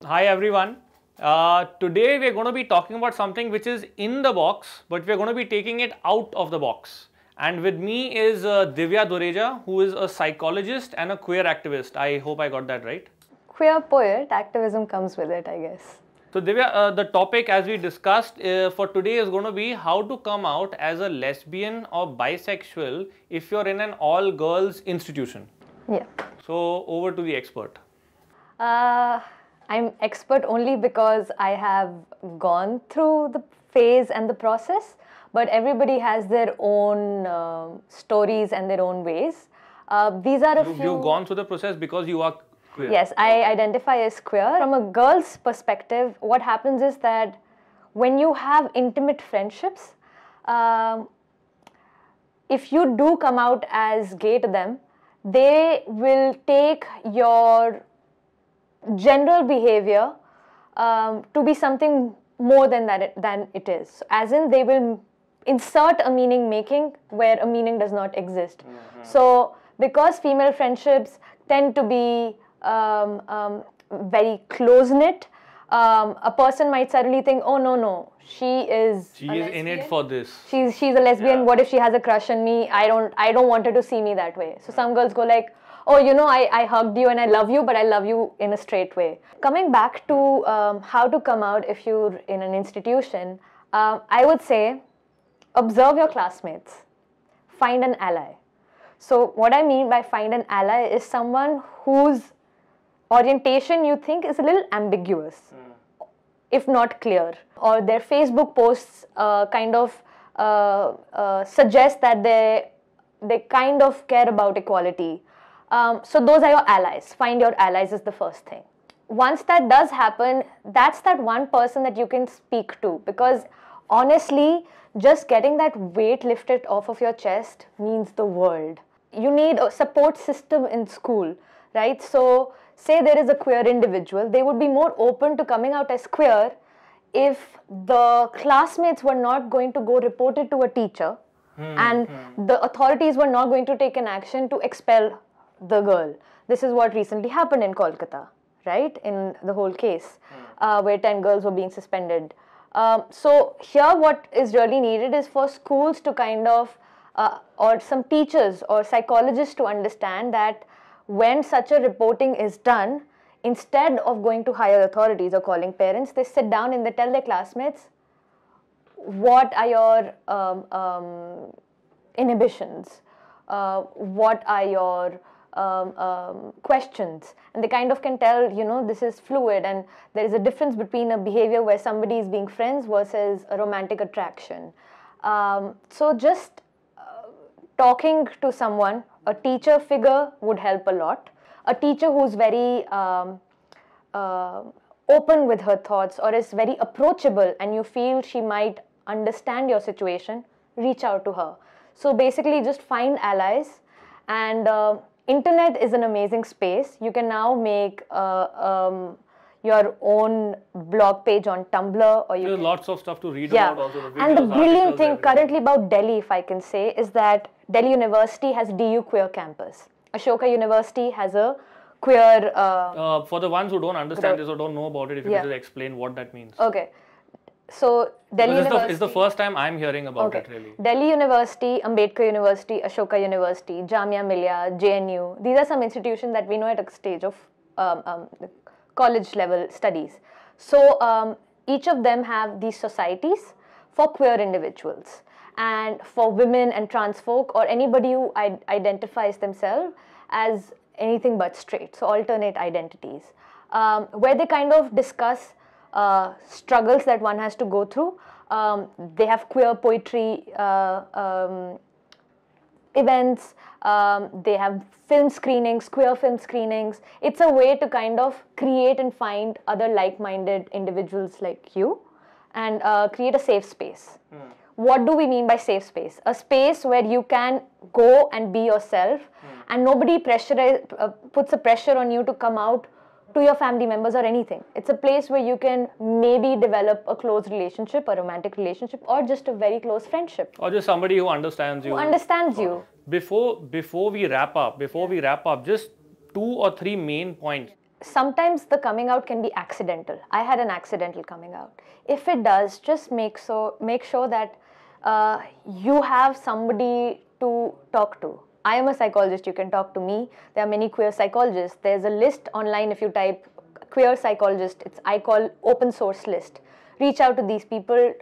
Hi everyone. Today we're going to be talking about something which is in the box, but we're going to be taking it out of the box. And with me is Divya Dureja, who is a psychologist and a queer activist. I hope I got that right. Queer poet, activism comes with it, I guess. So Divya, the topic as we discussed for today is going to be how to come out as a lesbian or bisexual if you're in an all-girls institution. Yeah. So over to the expert. I'm expert only because I have gone through the phase and the process, but everybody has their own stories and their own ways. These are a few... You've gone through the process because you are queer. Yes, I identify as queer. From a girl's perspective, what happens is that when you have intimate friendships, if you do come out as gay to them, they will take your general behavior to be something more than it is. So, as in, they will insert a meaning making where a meaning does not exist. So because female friendships tend to be very close-knit, a person might suddenly think, oh no, she is in it for this. She's a lesbian. What if she has a crush on me? I don't want her to see me that way. So some girls go like, oh, you know, I hugged you and I love you, but I love you in a straight way. Coming back to how to come out if you're in an institution, I would say observe your classmates, find an ally. So what I mean by find an ally is someone whose orientation you think is a little ambiguous, if not clear, or their Facebook posts kind of suggest that they kind of care about equality. So those are your allies. Find your allies is the first thing. Once that does happen, that's that one person that you can speak to, because honestly, just getting that weight lifted off of your chest means the world. You need a support system in school, right? So say there is a queer individual, they would be more open to coming out as queer if the classmates were not going to go report it to a teacher and the authorities were not going to take an action to expel the girl. This is what recently happened in Kolkata, right? In the whole case where 10 girls were being suspended. So here what is really needed is for schools to kind of, or some teachers or psychologists to understand that when such a reporting is done, instead of going to higher authorities or calling parents, they sit down and they tell their classmates, what are your inhibitions? What are your questions? And they kind of can tell, you know, this is fluid and there is a difference between a behavior where somebody is being friends versus a romantic attraction. So just talking to someone, a teacher figure would help a lot. A teacher who's very open with her thoughts or is very approachable and you feel she might understand your situation, reach out to her. So basically just find allies, and internet is an amazing space. You can now make your own blog page on Tumblr, or There's lots of stuff to read about also. And the brilliant thing currently about Delhi, if I can say, is that Delhi University has DU Queer Campus. Ashoka University has a queer... for the ones who don't understand this or don't know about it, if you could just explain what that means. Okay. So Delhi University... It's the first time I'm hearing about it really. Delhi University, Ambedkar University, Ashoka University, Jamia Millia, JNU. These are some institutions that we know at a stage of college level studies. So each of them have these societies for queer individuals and for women and trans folk or anybody who identifies themselves as anything but straight, so alternate identities, where they kind of discuss struggles that one has to go through. They have queer poetry events, they have film screenings, queer film screenings. It's a way to kind of create and find other like-minded individuals like you and create a safe space. What do we mean by safe space? A space where you can go and be yourself and nobody puts a pressure on you to come out to your family members or anything. It's a place where you can maybe develop a close relationship, a romantic relationship, or just a very close friendship. Or just somebody who understands you. Who understands you. Before we wrap up, just 2 or 3 main points. sometimes the coming out can be accidental. I had an accidental coming out. If it does, just make sure that you have somebody to talk to. I am a psychologist, you can talk to me. There are many queer psychologists. There's a list online if you type queer psychologist. I call open source list. Reach out to these people.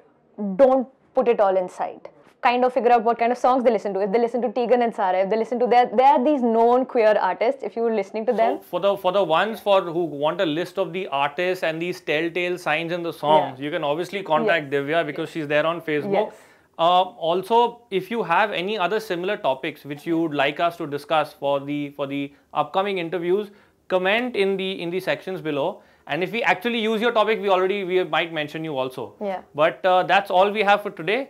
Don't put it all inside. Kind of figure out what kind of songs they listen to. If they listen to Tegan and Sarah, if they listen to there are these known queer artists. If you're listening to them, so for the ones who want a list of the artists and these telltale signs in the songs, you can obviously contact Divya because she's there on Facebook. Yes. Also, if you have any other similar topics which you would like us to discuss for the upcoming interviews, comment in the sections below. And if we actually use your topic, we might mention you also. Yeah. But that's all we have for today.